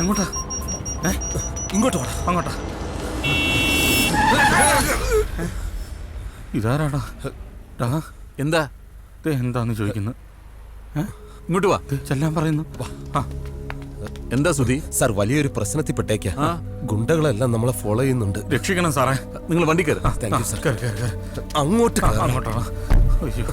എങ്ങോട്ടാ? ഇങ്ങോട്ട് അങ്ങോട്ടാ. ഇതാരാടാ? എന്താ എന്താന്ന് ചോദിക്കുന്നു. ഇങ്ങോട്ട് വാ, ചെല്ലാൻ പറയുന്നു. എന്താ സുധി? സാർ, വലിയൊരു പ്രശ്നത്തിൽ പെട്ടേക്കാ. ഗുണ്ടകളെല്ലാം നമ്മളെ ഫോളോ ചെയ്യുന്നുണ്ട്. രക്ഷിക്കണം സാറേ. നിങ്ങൾ വണ്ടി കയറി. Thank you sir. അങ്ങോട്ട് അങ്ങോട്ടാണ്. അയ്യോ,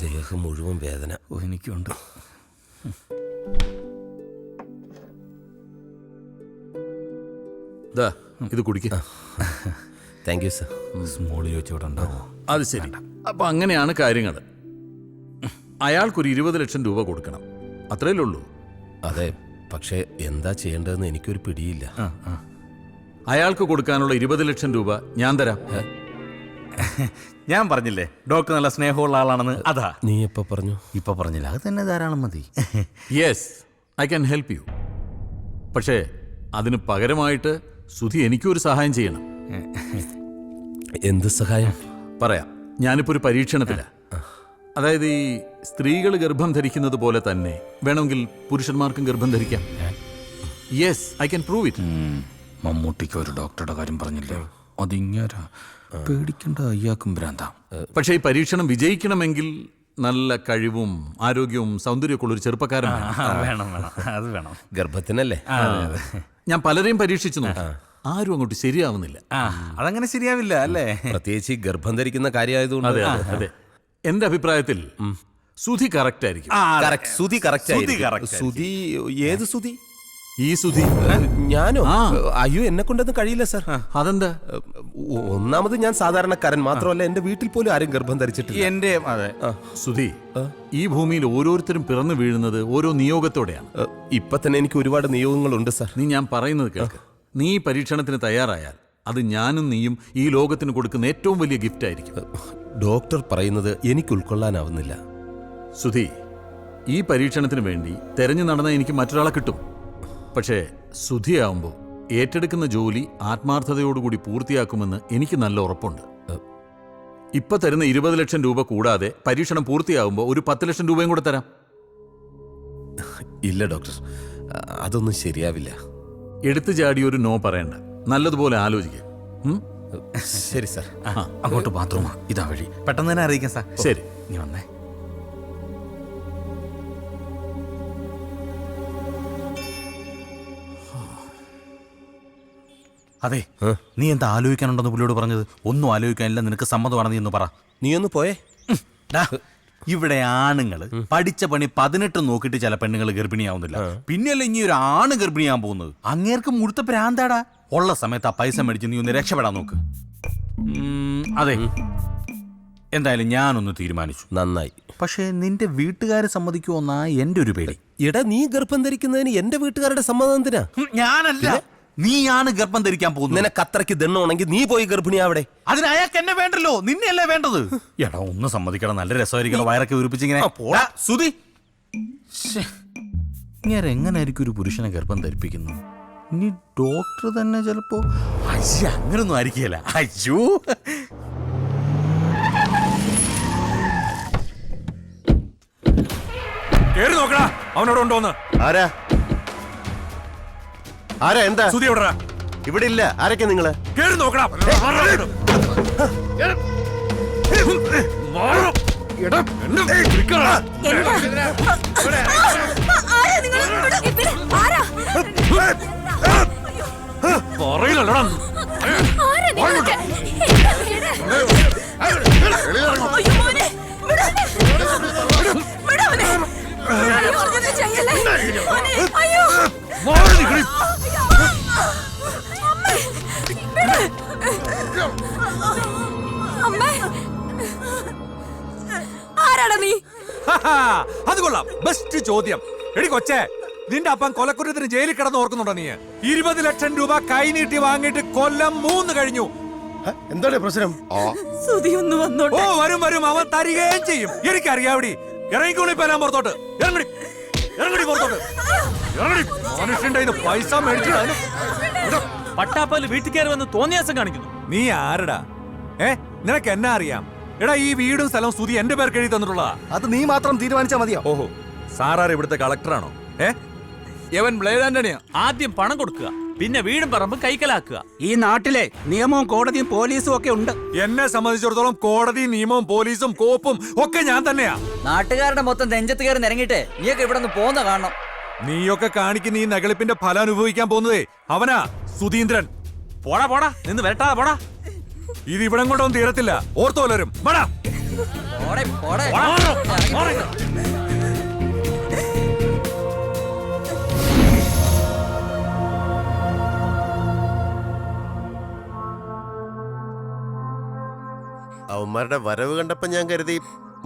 ദേഹം മുഴുവൻ വേദന. എനിക്കുണ്ട്. ഇത് കുടിക്ക. Thank you sir. സ്മോളിൽ വെച്ചോടെ ഉണ്ടാവോ? അത് ശരി. അപ്പൊ അങ്ങനെയാണ് കാര്യങ്ങൾ. അയാൾക്കൊരു 20 ലക്ഷം രൂപ കൊടുക്കണം, അത്രയല്ലേ ഉള്ളൂ? അതെ, പക്ഷേ എന്താ ചെയ്യേണ്ടതെന്ന് എനിക്കൊരു പിടിയില്ല. അയാൾക്ക് കൊടുക്കാനുള്ള 20 ലക്ഷം രൂപ ഞാൻ തരാം. ഞാൻ പറഞ്ഞില്ലേ ഡോക്ടർ നല്ല സ്നേഹമുള്ള ആളാണെന്ന്. അതാ. നീ എപ്പോ പറഞ്ഞു? ഇപ്പൊ പറഞ്ഞില്ല, അത് തന്നെ ധാരാളം മതി. Yes, I can help you. പക്ഷേ അതിന് പകരമായിട്ട് സുധി എനിക്കൊരു സഹായം ചെയ്യണം. എന്ത് സഹായം? പറയാം. ഞാനിപ്പോ ഒരു പരീക്ഷണത്തില. അതായത് ഈ സ്ത്രീകൾ ഗർഭം ധരിക്കുന്നത് പോലെ തന്നെ വേണമെങ്കിൽ പുരുഷന്മാർക്കും ഗർഭം ധരിക്കാം. Yes, I can prove it. മമ്മൂട്ടിക്ക് ഒരു ഡോക്ടറുടെ കാര്യം പറഞ്ഞില്ലേ, അതിങ്ങാരാ പേടിക്കേണ്ട, അയ്യാക്കും ഭ്രാന്താം. പക്ഷേ ഈ പരീക്ഷണം വിജയിക്കണമെങ്കിൽ നല്ല കഴിവും ആരോഗ്യവും സൗന്ദര്യമൊക്കെ ഉള്ളൊരു ചെറുപ്പക്കാരൻ വേണം. അത് വേണം. ഗർഭത്തിനല്ലേ? ഞാൻ പലരെയും പരീക്ഷിച്ചു നോക്കി, ആരും അങ്ങോട്ട് ശരിയാവുന്നില്ല. അതങ്ങനെ ശരിയാവില്ല അല്ലേ? പ്രത്യേകിച്ച് ഈ ഗർഭം ധരിക്കുന്ന കാര്യമായതുകൊണ്ട്. അതെ അതെ. എന്റെ അഭിപ്രായത്തിൽ സുധി കറക്റ്റ് ആയിരിക്കും. സുധി കറക്റ്റ്. സുധി ഏത് സുധി? ഈ സുധി. ഞാനോ? അയ്യോ, എന്നെ കൊണ്ടൊന്നും കഴിയില്ല സാർ. അതെന്താ? ഒന്നാമത് ഞാൻ സാധാരണക്കാരൻ മാത്രമല്ല, എന്റെ വീട്ടിൽ പോലും ആരും ഗർഭം ധരിച്ചിട്ടില്ല. എന്റെ അതെ. സുധി, ഈ ഭൂമിയിൽ ഓരോരുത്തരും പിറന്നു വീഴുന്നത് ഓരോ നിയോഗത്തോടെയാണ്. ഇപ്പൊ തന്നെ എനിക്ക് ഒരുപാട് നിയോഗങ്ങളുണ്ട് സാർ. നീ ഞാൻ പറയുന്നത് കേൾക്ക്. നീ പരീക്ഷണത്തിന് തയ്യാറായാൽ അത് ഞാനും നീയും ഈ ലോകത്തിന് കൊടുക്കുന്ന ഏറ്റവും വലിയ ഗിഫ്റ്റ് ആയിരിക്കും. ഡോക്ടർ പറയുന്നത് എനിക്ക് ഉൾക്കൊള്ളാനാവുന്നില്ല. സുധി, ഈ പരീക്ഷണത്തിന് വേണ്ടി തെരഞ്ഞു നടന്ന എനിക്ക് മറ്റൊരാളെ കിട്ടും. പക്ഷേ സുധിയാവുമ്പോൾ ഏറ്റെടുക്കുന്ന ജോലി ആത്മാർത്ഥതയോടുകൂടി പൂർത്തിയാക്കുമെന്ന് എനിക്ക് നല്ല ഉറപ്പുണ്ട്. ഇപ്പൊ തരുന്ന 20 ലക്ഷം രൂപ കൂടാതെ പരീക്ഷണം പൂർത്തിയാകുമ്പോൾ ഒരു 10 ലക്ഷം രൂപയും കൂടെ തരാം. ഇല്ല ഡോക്ടർ, അതൊന്നും ശരിയാവില്ല. എടുത്തു ചാടി ഒരു നോ പറയണ്ട, നല്ലതുപോലെ ആലോചിക്കുക. ശരി സാർ. അങ്ങോട്ട് ബാത്റൂമാ, ഇതാ വഴി. പെട്ടെന്ന് തന്നെ അറിയിക്കാം സാർ. ശരി, നീ വന്നേ. അതെ, നീ എന്താ ആലോചിക്കാനുണ്ടെന്ന് പുള്ളിയോട് പറഞ്ഞത്? ഒന്നും ആലോചിക്കാനില്ല, നിനക്ക് സമ്മതമാണ്, നീ ഒന്ന് പറ. നീ ഒന്ന് പോയേ. ഇവിടെ ആണുങ്ങള് പഠിച്ച പണി 18 നോക്കിയിട്ട് ചില പെണ്ണുങ്ങൾ ഗർഭിണിയാവുന്നില്ല. പിന്നെയല്ല ഇനി ഒരു ആണ് ഗർഭിണിയാൻ പോകുന്നത്. അങ്ങേർക്ക് മുഴുത്ത പ്രാന്താടാ. ഉള്ള സമയത്ത് ആ പൈസ മേടിച്ച് നീ ഒന്ന് രക്ഷപ്പെടാൻ നോക്ക്. അതെ, എന്തായാലും ഞാനൊന്ന് തീരുമാനിച്ചു. നന്നായി. പക്ഷേ നിന്റെ വീട്ടുകാരെ സമ്മതിക്കുമോന്നാ എന്റെ ഒരു പേടി. എടാ, നീ ഗർഭം ധരിക്കുന്നതിന് എന്റെ വീട്ടുകാരുടെ സമ്മതം എന്തിനാ? ഞാനല്ല, നീയാണ് ഗർഭം ധരിക്കാൻ പോകുന്നത്. നിനക്ക് അത്രയ്ക്ക് ദണ്ണുണ്ടെങ്കിൽ നീ പോയി ഗർഭിണിയാവിടെ. അതിന് അയാൾക്ക് എന്നെ വേണ്ടല്ലോ, നിന്നെയല്ലേ വേണ്ടത്. എടാ ഒന്ന് സമ്മതിക്കണം, നല്ല രസമായിരിക്കണം. വയറൊക്കെ ഉരുപ്പിച്ചിങ്ങനെ. സുധി, ഇങ്ങനെ എങ്ങനെയായിരിക്കും ഒരു പുരുഷനെ ഗർഭം ധരിപ്പിക്കുന്നു? ഇനി ഡോക്ടർ തന്നെ ചിലപ്പോ. അയ്യോ, അങ്ങനൊന്നും ആയിരിക്കില്ല. അയ്യോ, കേറി നോക്കടാ, അവനോട് ഉണ്ടോന്ന്. ആരാ? എന്താ? സുധി എവിടെടാ? ഇവിടെ ഇല്ല. ആരൊക്കെ നിങ്ങള്? കേറി നോക്കടാ. പറയില്ലടാ. അത് കൊള്ളാം, ബെസ്റ്റ് ചോദ്യം. എടി കൊച്ചേ, നിന്റെ അപ്പൻ കൊലക്കുറ്റത്തിന് ജയിലിൽ കിടന്ന് ഓർക്കുന്നുണ്ടോ നീ? 20 ലക്ഷം രൂപ കൈനീട്ടി വാങ്ങിയിട്ട് കൊല്ലം 3 കഴിഞ്ഞു. എന്താണ് പ്രശ്നം? ഓ, വരും, അവൻ തരികയും ചെയ്യും. എനിക്കറിയാവടി. ഇറങ്ങിക്കോളി പേരാൻ പുറത്തോട്ട്. ഇറങ്ങടി പുറത്തോട്ട്. മനുഷ്യന്റെ പൈസ മേടിച്ചു. പട്ടാപ്പല് വീട്ടിൽ കയറി വന്ന് തോന്നിയാസം കാണിക്കുന്നു. നീ ആരടാ? നിനക്ക് എന്നാ അറിയാം? എടാ ഈ വീടും സ്ഥലവും സ്തുതി എന്റെ പേർക്ക് എഴുതി തന്നിട്ടുള്ളതാ. അത് നീ മാത്രം തീരുമാനിച്ചാ മതിയോ? ഓഹോ, സാറാർ ഇവിടുത്തെ കളക്ടറാണോ? യവൻ ബ്ലേഡ് ആന്റണിയാ. ആദ്യം പണം കൊടുക്കുക, പിന്നെ വീടും പറമ്പും കൈക്കലാക്കുക. ഈ നാട്ടിലെ നിയമവും കോടതിയും പോലീസും ഒക്കെ ഉണ്ട്. എന്നെ സംബന്ധിച്ചിടത്തോളം കോടതി, നിയമവും, പോലീസും, കോപ്പും ഒക്കെ ഞാൻ തന്നെയാ. നാട്ടുകാരുടെ മൊത്തം നെഞ്ചത്ത് കയറി നിരങ്ങിട്ട് നീയൊക്കെ ഇവിടെ നിന്ന് പോന്ന കാണണം. നീയൊക്കെ കാണിക്കുന്ന ഈ നകളിപ്പിന്റെ ഫലം അനുഭവിക്കാൻ പോകുന്നതേ അവനാ, സുധീന്ദ്രൻ. പോടാ പോടാ, നിന്ന് വരട്ടാ പോടാ. ഇത് ഇവിടം കൊണ്ടൊന്നും തീരത്തില്ല, ഓർത്തോലരും. പോടെ, പോടെ. അവന്മാരുടെ വരവ് കണ്ടപ്പോ ഞാൻ കരുതി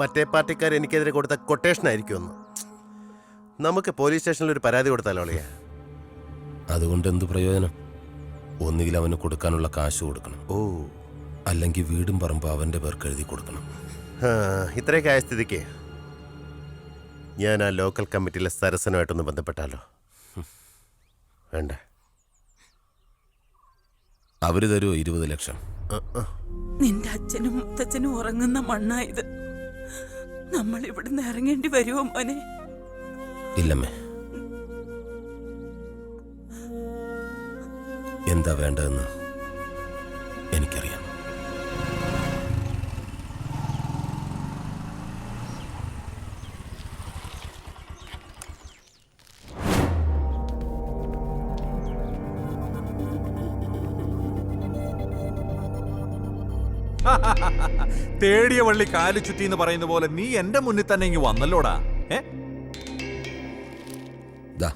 മറ്റേ പാർട്ടിക്കാർ എനിക്കെതിരെ കൊടുത്ത കൊട്ടേഷൻ ആയിരിക്കുമെന്ന്. നമുക്ക് പോലീസ് സ്റ്റേഷനിൽ ഒരു പരാതി കൊടുത്താലോ അളിയാ? അതുകൊണ്ട് എന്ത് പ്രയോജനം? ഒന്നുകിൽ അവന് കൊടുക്കാനുള്ള കാശ് കൊടുക്കണം, അല്ലെങ്കിൽ വീടും പറമ്പ് അവന്റെ പേർക്ക് എഴുതി കൊടുക്കണം. ഇത്രയൊക്കെ ആയ സ്ഥിതിക്ക് ഞാൻ ആ ലോക്കൽ കമ്മിറ്റിയിലെ സരസനുമായിട്ടൊന്ന് ബന്ധപ്പെട്ടാലോ? വേണ്ട, അവര് തരുമോ 20 ലക്ഷം? നിന്റെ അച്ഛനും മുത്തച്ഛനും ഉറങ്ങുന്ന മണ്ണായത്. നമ്മൾ ഇവിടുന്ന് ഇറങ്ങേണ്ടി വരുമോ മോനെ? ഇല്ലമ്മേ. എന്താ വേണ്ടതെന്ന് എനിക്കറിയാം. തേടിയ വള്ളി കാലു ചുറ്റി എന്ന് പറയുന്ന പോലെ നീ എന്റെ മുന്നിൽ തന്നെ ഇങ്ങ് വന്നല്ലോടാ. ദാ,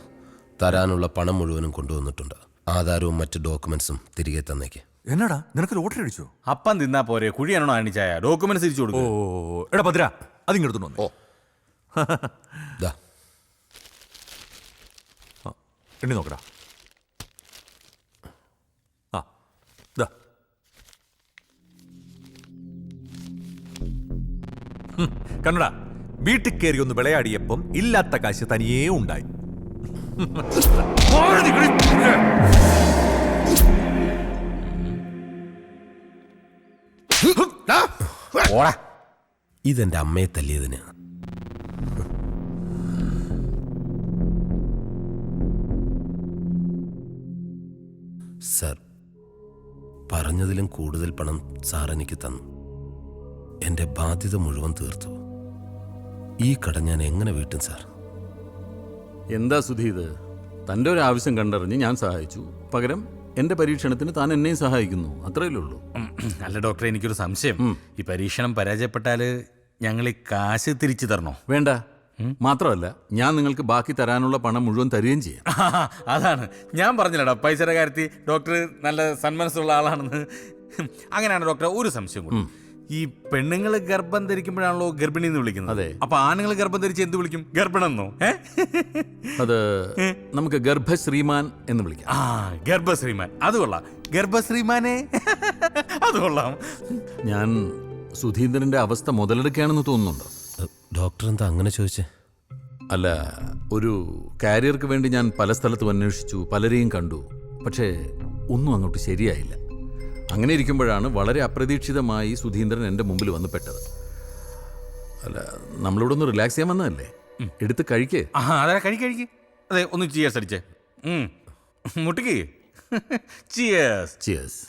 തരാനുള്ള പണം മുഴുവനും കൊണ്ടുവന്നിട്ടുണ്ട്. ആധാരവും മറ്റ് ഡോക്യുമെന്റ്സും തിരികെ തന്നേക്ക്. എന്നടാ, നിനക്ക് ലോട്ടറി അടിച്ചോ? അപ്പം തിന്നാ പോരെ, കുഴിയാണോ അണിച്ചായ? ഡോക്യുമെന്റ്സ് തിരിച്ചു ഓ, കൊടുക്കും. എടാ ഭദ്ര, അതിങ്ങെടുത്തു. ഓ, ദാ, എണ്ണി നോക്കടാ. ആ, ദാ. കണ്ണടാ, വീട്ടിൽ കയറി ഒന്ന് വിളയാടിയപ്പം ഇല്ലാത്ത കാശ് തനിയേ ഉണ്ടായി. ഇതെന്റെ അമ്മയെ തല്ലിയതിന്. സർ, പറഞ്ഞതിലും കൂടുതൽ പണം സാർ എനിക്ക് തന്നു. എന്റെ ബാധ്യത മുഴുവൻ തീർത്തു. ഈ കട ഞാൻ എങ്ങനെ വീട്ടും സാർ? എന്താ സുധി ഇത്? തൻ്റെ ഒരു ആവശ്യം കണ്ടറിഞ്ഞ് ഞാൻ സഹായിച്ചു. പകരം എൻ്റെ പരീക്ഷണത്തിന് താൻ എന്നെയും സഹായിക്കുന്നു. അത്രയല്ലേ ഉള്ളൂ. അല്ല ഡോക്ടറെ, എനിക്കൊരു സംശയം. ഈ പരീക്ഷണം പരാജയപ്പെട്ടാല് ഞങ്ങൾ ഈ കാശ് തിരിച്ചു തരണോ? വേണ്ട. മാത്രമല്ല, ഞാൻ നിങ്ങൾക്ക് ബാക്കി തരാനുള്ള പണം മുഴുവൻ തരികയും ചെയ്യാം. അതാണ് ഞാൻ പറഞ്ഞില്ലടാ, പൈസയുടെ കാര്യത്തിൽ ഡോക്ടർ നല്ല സന്മനസ്സുള്ള ആളാണെന്ന്. അങ്ങനെയാണ് ഡോക്ടർ. ഒരു സംശയം കൂടി. ഈ പെണ്ണുങ്ങൾ ഗർഭം ധരിക്കുമ്പോഴാണല്ലോ ഗർഭിണി എന്ന് വിളിക്കുന്നത്. അതെ. അപ്പൊ ആണുങ്ങൾ ഗർഭം ധരിച്ച് എന്ത് വിളിക്കും? ഗർഭിണെന്നോ? അത് നമുക്ക് ഗർഭശ്രീമാൻ എന്ന് വിളിക്കാം. ആ, ഗർഭശ്രീമാൻ. അത് കൊള്ളാം. ഗർഭശ്രീമാനെ അത് കൊള്ളാം. ഞാൻ സുധീന്ദ്രന്റെ അവസ്ഥ മുതലെടുക്കുകയാണെന്ന് തോന്നുന്നുണ്ടോ? ഡോക്ടർ എന്താ അങ്ങനെ ചോദിച്ചേ? അല്ല, ഒരു കാരിയർക്ക് വേണ്ടി ഞാൻ പല സ്ഥലത്തും അന്വേഷിച്ചു, പലരെയും കണ്ടു. പക്ഷേ ഒന്നും അങ്ങോട്ട് ശരിയായില്ല. അങ്ങനെ ഇരിക്കുമ്പോഴാണ് വളരെ അപ്രതീക്ഷിതമായി സുധീന്ദ്രൻ എൻ്റെ മുമ്പിൽ വന്ന് പെട്ടത്. അല്ല, നമ്മളിവിടെ ഒന്ന് റിലാക്സ് ചെയ്യാൻ വന്നതല്ലേ? എടുത്ത് കഴിക്കേ. അതെ, കഴിക്ക്. അതെ, ഒന്ന് ചിയേഴ്സ് അടിച്ചേ. മുട്ടിക്ക്. ചിയേഴ്സ്. ചിയേഴ്സ്.